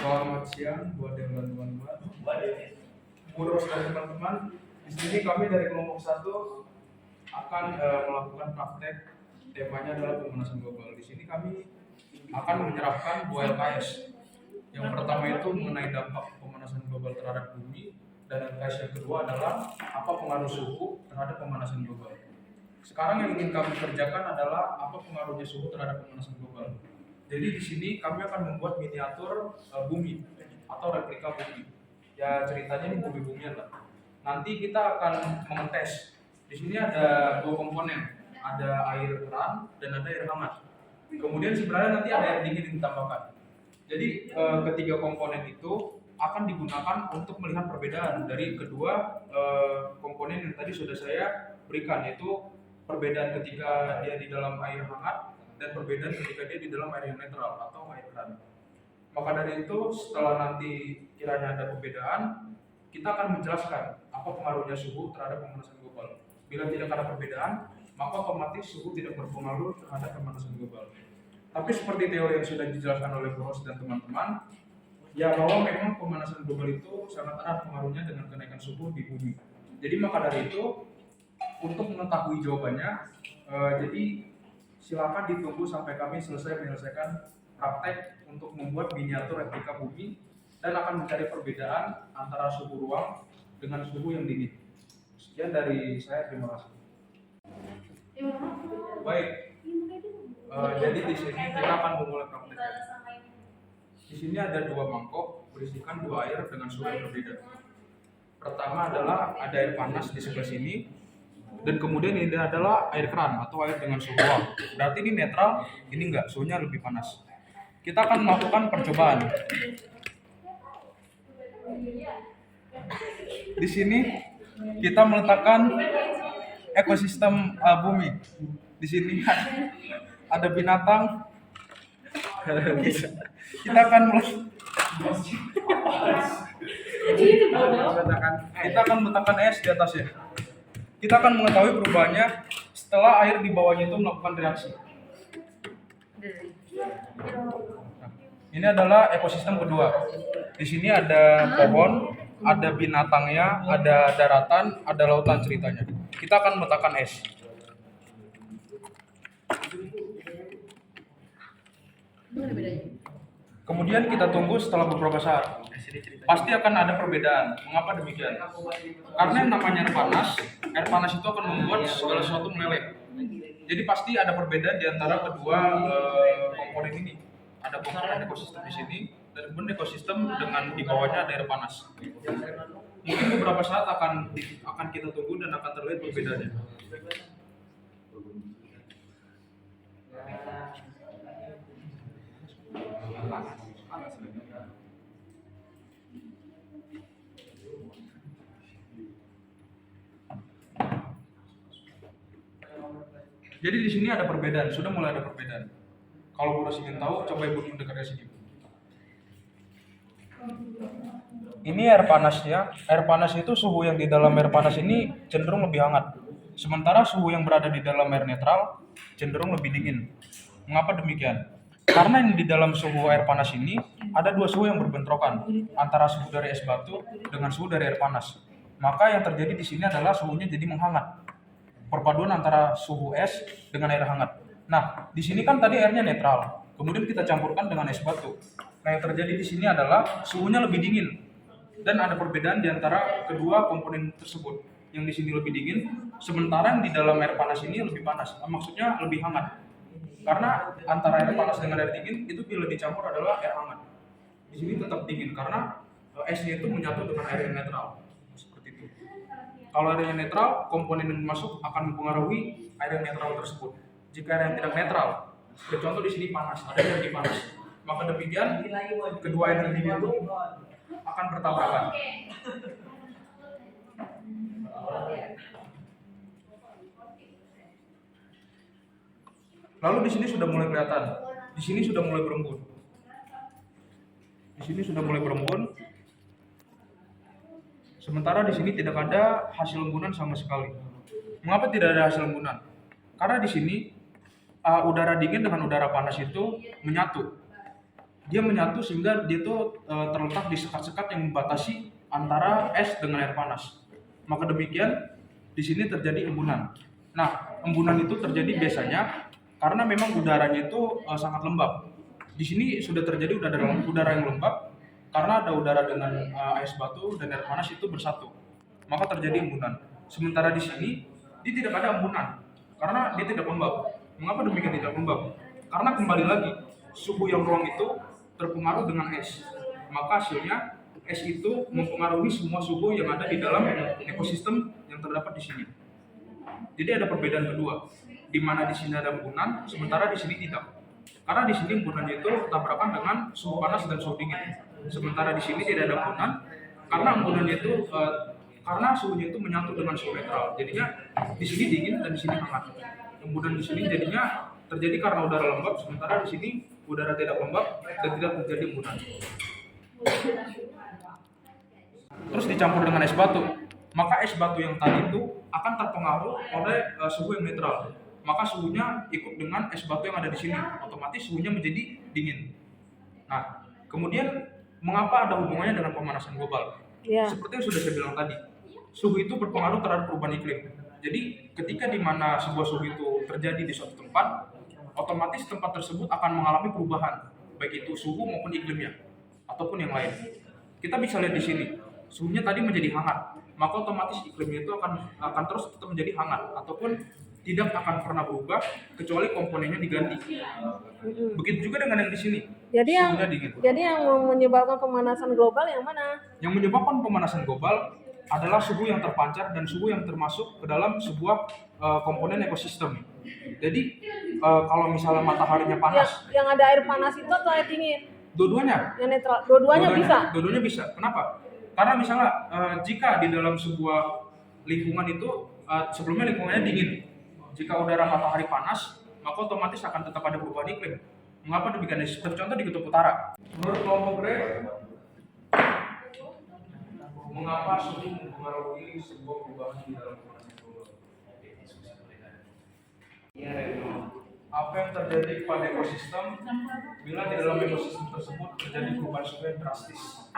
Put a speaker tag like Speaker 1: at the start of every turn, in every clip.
Speaker 1: Selamat siang buat yang teman-teman. Purwos dan teman-teman. Di sini kami dari kelompok 1 akan melakukan praktek. Temanya adalah pemanasan global. Di sini kami akan menyerapkan 2 LKS. Yang pertama itu mengenai dampak pemanasan global terhadap bumi, dan LKS yang kedua adalah apa pengaruh suhu terhadap pemanasan global. Sekarang yang ingin kami kerjakan adalah apa pengaruhnya suhu terhadap pemanasan global. Jadi di sini kami akan membuat miniatur bumi atau replika bumi. Ya ceritanya ini bumi-bumian lah. Nanti kita akan mengetes. Di sini ada 2 komponen, ada air keran dan ada air hangat. Kemudian sebenarnya nanti ada air dingin yang ditambahkan. Jadi ketiga komponen itu akan digunakan untuk melihat perbedaan dari kedua komponen yang tadi sudah saya berikan, yaitu perbedaan ketika dia di dalam air hangat dan perbedaan ketika dia di dalam air yang netral atau air keran. Maka dari itu setelah nanti kiranya ada perbedaan, kita akan menjelaskan apa pengaruhnya suhu terhadap pemanasan global. Bila tidak ada perbedaan, maka otomatis suhu tidak berpengaruh terhadap pemanasan global. Tapi seperti teori yang sudah dijelaskan oleh Boros dan teman-teman, ya bahwa memang pemanasan global itu sangat erat pengaruhnya dengan kenaikan suhu di bumi. Jadi maka dari itu, untuk mengetahui jawabannya, jadi silakan ditunggu sampai kami selesai menyelesaikan praktek untuk membuat miniatur replika bumi dan akan mencari perbedaan antara suhu ruang dengan suhu yang dingin. Sekian dari saya, terima kasih. Baik, jadi di sini kita akan memulai prakteknya. Di sini ada 2 mangkok berisikan 2 air dengan suhu yang berbeda. Pertama adalah ada air panas di sebelah sini, dan kemudian ini adalah air keran atau air dengan suhu ruang. Berarti ini netral, ini enggak, suhunya lebih panas. Kita akan melakukan percobaan. Di sini kita meletakkan ekosistem bumi. Di sini ada binatang. Kita akan meletakkan es di atasnya. Kita akan mengetahui perubahannya setelah air di bawahnya itu melakukan reaksi. Ini adalah ekosistem kedua. Di sini ada pohon, ada binatangnya, ada daratan, ada lautan ceritanya. Kita akan meletakkan es. Kemudian kita tunggu setelah beberapa saat. Pasti akan ada perbedaan. Mengapa demikian? Karena yang namanya air panas itu akan membuat segala sesuatu meleleh. Jadi pasti ada perbedaan di antara kedua komponen ini. Ada komponen ekosistem di sini dan kemudian ekosistem dengan di bawahnya ada air panas. Mungkin beberapa saat akan kita tunggu dan akan terlihat perbedaannya. Jadi di sini ada perbedaan, sudah mulai ada perbedaan. Kalau Boros ingin tahu, coba Ibu mendekat ke sini. Ini air panasnya. Air panas itu suhu yang di dalam air panas ini cenderung lebih hangat. Sementara suhu yang berada di dalam air netral cenderung lebih dingin. Mengapa demikian? Karena yang di dalam suhu air panas ini ada 2 suhu yang berbentrokan antara suhu dari es batu dengan suhu dari air panas. Maka yang terjadi di sini adalah suhunya jadi menghangat. Perpaduan antara suhu es dengan air hangat. Nah, di sini kan tadi airnya netral. Kemudian kita campurkan dengan es batu. Nah, yang terjadi di sini adalah suhunya lebih dingin. Dan ada perbedaan di antara kedua komponen tersebut. Yang di sini lebih dingin, sementara yang di dalam air panas ini lebih panas. Maksudnya lebih hangat. Karena antara air panas dengan air dingin itu bila dicampur adalah air hangat. Di sini tetap dingin karena esnya itu menyatu dengan air yang netral. Seperti itu. Kalau air yang netral, komponen yang masuk akan mempengaruhi air yang netral tersebut. Jika air yang tidak netral, contoh di sini panas, ada energi panas, maka demikian kedua energi itu akan bertabrakan. Lalu di sini sudah mulai kelihatan, di sini sudah mulai berembun. Di sini sudah mulai berembun. Sementara di sini tidak ada hasil embunan sama sekali. Mengapa tidak ada hasil embunan? Karena di sini udara dingin dengan udara panas itu menyatu. dia menyatu sehingga dia tuh terletak di sekat-sekat yang membatasi antara es dengan air panas. Maka demikian di sini terjadi embunan. Nah, embunan itu terjadi biasanya karena memang udaranya itu sangat lembab. Di sini sudah terjadi udara yang lembab karena ada udara dengan es batu dan air panas itu bersatu. Maka terjadi embunan. Sementara di sini dia tidak ada embunan karena dia tidak lembab. Mengapa demikian tidak lembab? Karena kembali lagi suhu yang ruang itu terpengaruh dengan es. Maka hasilnya es itu mempengaruhi semua suhu yang ada di dalam ekosistem yang terdapat di sini. Jadi ada perbedaan kedua, di mana di sini ada embunan, sementara di sini tidak. Karena di sini embunannya itu tabrakan dengan suhu panas dan suhu dingin. Sementara di sini tidak ada embunan, karena embunannya itu karena suhunya itu menyatu dengan suhu netral. Jadinya di sini dingin dan di sini hangat. Embunan di sini jadinya terjadi karena udara lembab, sementara di sini udara tidak lembab dan tidak terjadi embunan. Terus dicampur dengan es batu, maka es batu yang tadi itu akan terpengaruh oleh suhu yang netral. Maka suhunya ikut dengan es batu yang ada di sini, otomatis suhunya menjadi dingin. Nah, kemudian mengapa ada hubungannya dengan pemanasan global?
Speaker 2: Ya.
Speaker 1: Seperti yang sudah saya bilang tadi, suhu itu berpengaruh terhadap perubahan iklim. Jadi ketika di mana sebuah suhu itu terjadi di suatu tempat, otomatis tempat tersebut akan mengalami perubahan, baik itu suhu maupun iklimnya, ataupun yang lain. Kita bisa lihat di sini, suhunya tadi menjadi hangat, maka otomatis iklimnya itu akan terus tetap menjadi hangat, ataupun tidak akan pernah berubah kecuali komponennya diganti. Begitu juga dengan yang di sini. Suhunya dingin.
Speaker 2: Jadi yang menyebabkan pemanasan global yang mana?
Speaker 1: Yang menyebabkan pemanasan global adalah suhu yang terpancar dan suhu yang termasuk ke dalam sebuah komponen ekosistem. Jadi kalau misalnya mataharinya panas,
Speaker 2: Yang ada air panas itu atau air dingin?
Speaker 1: dua-duanya.
Speaker 2: Yang netral, dua-duanya bisa.
Speaker 1: Dua-duanya bisa. Kenapa? Karena misalnya jika di dalam sebuah lingkungan itu sebelumnya lingkungannya dingin, jika udara matahari panas, maka otomatis akan tetap ada perubahan iklim. Mengapa demikian? Seperti contoh di Kutub Utara. Menurut kelompok Gray, mengapa suhu mempengaruhi sebuah perubahan di dalam pemanasan global? Apa yang terjadi pada ekosistem bila di dalam ekosistem tersebut terjadi perubahan suhu yang drastis?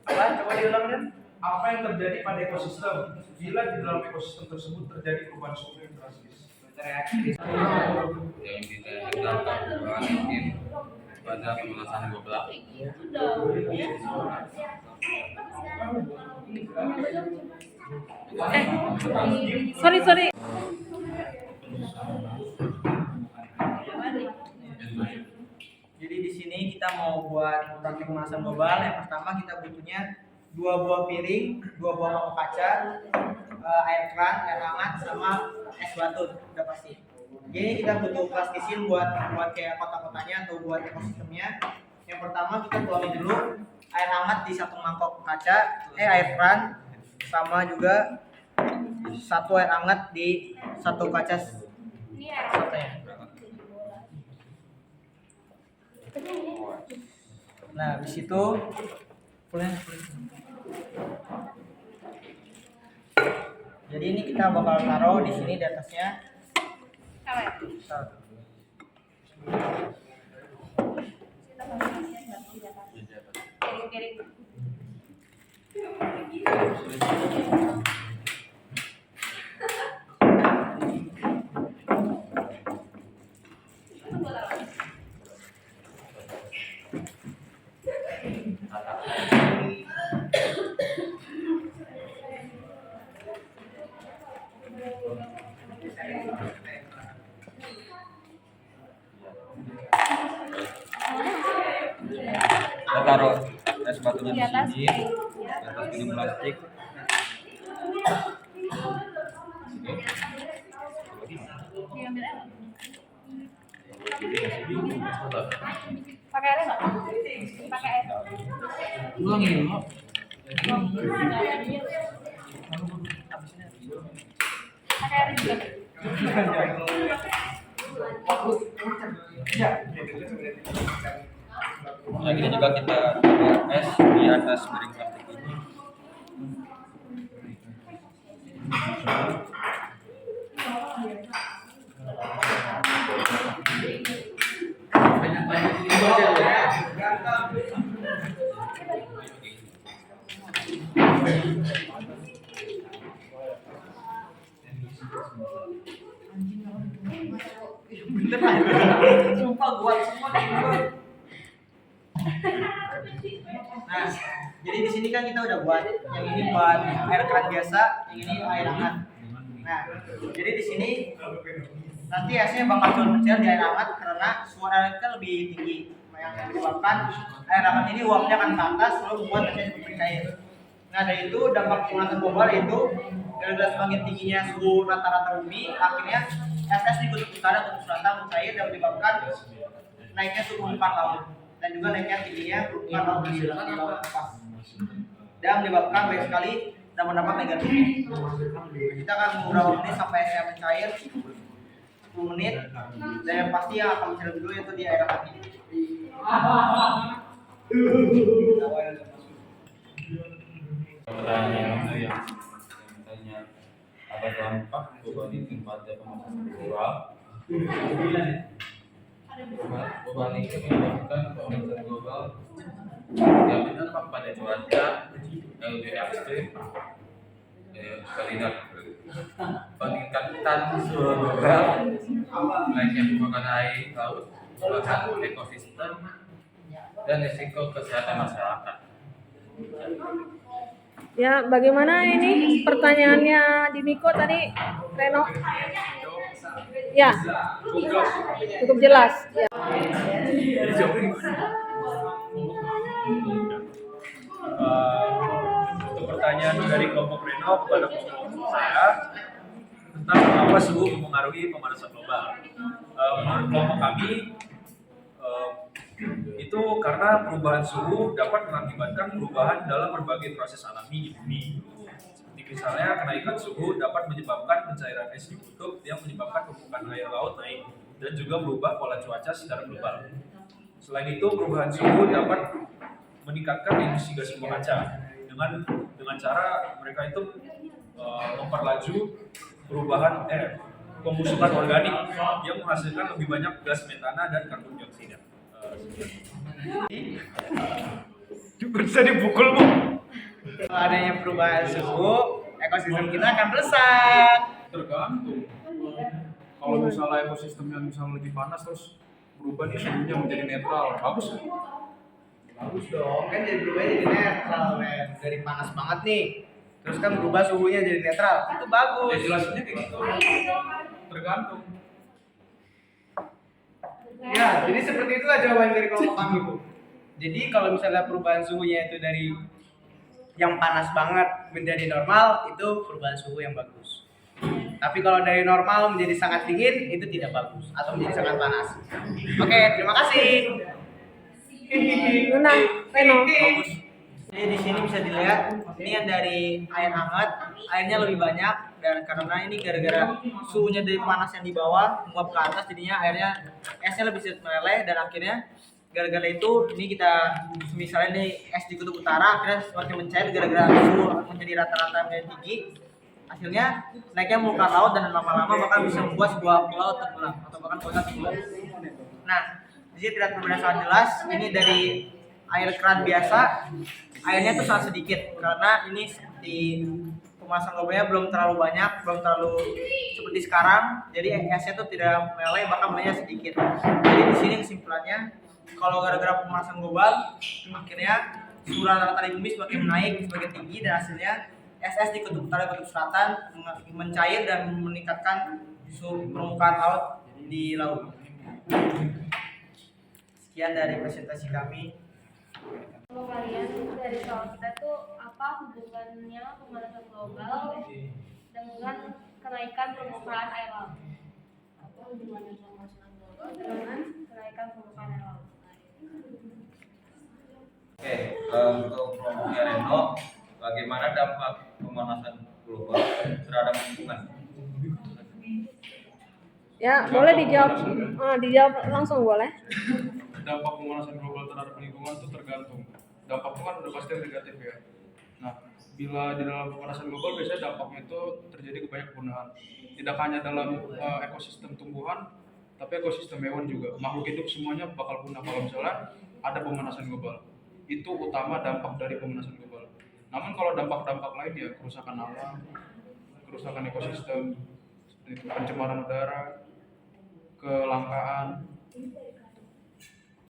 Speaker 1: Apa? Coba diulang. Apa yang terjadi pada ekosistem bila di dalam ekosistem tersebut terjadi perubahan suhu yang drastis?
Speaker 3: Yang didampak perubahan iklim pada pemanasan global.
Speaker 2: Sorry.
Speaker 4: Jadi di sini kita mau buat praktik pemanasan global. Yang pertama kita butuhnya 2 buah piring, 2 buah mangkok kaca, air keran, air hangat, sama es batu, udah pasti. Jadi kita butuh plastisin buat kayak kotak-kotaknya atau buat ekosistemnya. Yang pertama kita tuangin dulu air hangat di 1 mangkok kaca, air keran, sama juga 1 air hangat di 1 kaca satunya. Nah, habis itu jadi ini kita bakal taruh di sini di atasnya.
Speaker 3: Kita taruh es batunya di sini, di atas piring plastik.
Speaker 2: Pakai air nggak? Pakai air.
Speaker 1: Ulangin dulu.
Speaker 2: Pakai air juga.
Speaker 3: Yang ini juga kita taruh es di atas piring plastik ini.
Speaker 4: Sumpah buat semua nih gua. Nah, jadi di sini kan kita udah buat yang ini buat air keran biasa, yang ini air hangat. Nah, jadi di sini nanti esnya bakal mencair di air hangat karena suhu air kita lebih tinggi. Yang menyebabkan air hangat ini uapnya akan ke atas lalu membuat esnya lebih cair. Nah, dari itu dampak pemanasan global itu gara-gara semakin tingginya suhu rata-rata bumi, akhirnya es di kutub utara, kutub selatan mencair dan menyebabkan naiknya suhu permukaan laut dan juga naiknya tingginya permukaan laut di laut lepas dan menyebabkan banyak sekali dampak-dampak negatif. Kita akan beberapa menit sampai esnya mencair, 10 menit, dan yang pasti yang akan mencair dulu itu di air hangat ini.
Speaker 3: Pertanyaan yang tanya apa dampak perubahan iklim pada pemanasan global? Perubahan iklim menyebabkan pemanasan global yang berdampak pada cuaca yang lebih ekstrim, terlihat peningkatan suhu global, naiknya permukaan air laut, perubahan ekosistem, dan risiko kesehatan masyarakat.
Speaker 2: Ya, bagaimana ini pertanyaannya di Miko tadi, Reno? Ya, cukup jelas. Ya.
Speaker 1: Untuk pertanyaan dari kelompok Reno kepada kelompok saya tentang mengapa suhu mempengaruhi pemanasan global. Menurut kelompok kami itu karena perubahan suhu dapat mengakibatkan perubahan dalam berbagai proses alami di bumi. Seperti misalnya kenaikan suhu dapat menyebabkan pencairan es di kutub yang menyebabkan permukaan air laut naik dan juga berubah pola cuaca secara global. Selain itu, perubahan suhu dapat meningkatkan emisi gas rumah kaca dengan cara mereka itu memperlaju perubahan pembusukan organik yang menghasilkan lebih banyak gas metana dan karbon dioksida.
Speaker 4: Bisa dipukul, Bu. Kalau adanya perubahan suhu, ekosistem kita akan rusak.
Speaker 1: Tergantung. Kalau misalnya ekosistemnya misalnya lebih panas terus berubah nih suhunya menjadi netral, bagus ya?
Speaker 4: Bagus dong, kan jadi berubah jadi netral, men. Dari panas banget nih, terus kan berubah suhunya jadi netral, itu bagus.
Speaker 1: Ya jelasnya kayak gitu. Tergantung.
Speaker 4: Ya, jadi seperti itulah jawaban dari kelompok kami, Bu. Jadi kalau misalnya perubahan suhunya itu dari yang panas banget menjadi normal, itu perubahan suhu yang bagus. Tapi kalau dari normal menjadi sangat dingin, itu tidak bagus atau menjadi sangat panas. Oke, terima kasih.
Speaker 2: Luna, Reno.
Speaker 4: Bagus. Jadi di sini bisa dilihat ini yang dari air hangat, airnya lebih banyak dan karena ini gara-gara suhunya dari panas yang di bawah menguap ke atas, jadinya airnya esnya lebih sedikit meleleh dan akhirnya gara-gara itu ini kita misalnya nih es di kutub utara akhirnya semakin mencair gara-gara suhu menjadi rata-rata menjadi tinggi, akhirnya naiknya muka laut dan lama-lama bahkan bisa membuat sebuah pulau tenggelam atau bahkan kota tenggelam. Nah, di sini tidak berbeda sangat jelas ini dari air keran biasa, airnya tuh sangat sedikit karena ini seperti pemanasan globalnya belum terlalu banyak, belum terlalu seperti sekarang, jadi esnya tuh tidak meleleh bahkan melelehnya sedikit. Jadi di sini kesimpulannya kalau gara-gara pemanasan global akhirnya suhu rata-rata di bumi semakin naik, semakin tinggi dan hasilnya es di kutub utara dan kutub selatan mencair dan meningkatkan suhu permukaan laut di laut. Sekian dari presentasi kami.
Speaker 5: Kalau kalian dari soal kita tuh apa hubungannya pemanasan global dengan kenaikan permukaan air laut? Apa hubungannya pemanasan global dengan kenaikan permukaan air laut?
Speaker 3: Oke, untuk kelompoknya Reno, bagaimana dampak pemanasan global terhadap lingkungan?
Speaker 2: Ya, boleh dijawab. Dijawab langsung boleh.
Speaker 1: Dampak pemanasan global terhadap lingkungan itu tergantung. Dampak itu kan udah pasti negatif ya. Nah, bila di dalam pemanasan global biasanya dampaknya itu terjadi banyak kepunahan. Tidak hanya dalam ekosistem tumbuhan, tapi ekosistem hewan juga. Makhluk hidup semuanya bakal punah kalau misalnya ada pemanasan global. Itu utama dampak dari pemanasan global. Namun kalau dampak-dampak lain ya kerusakan alam, kerusakan ekosistem, pencemaran udara, kelangkaan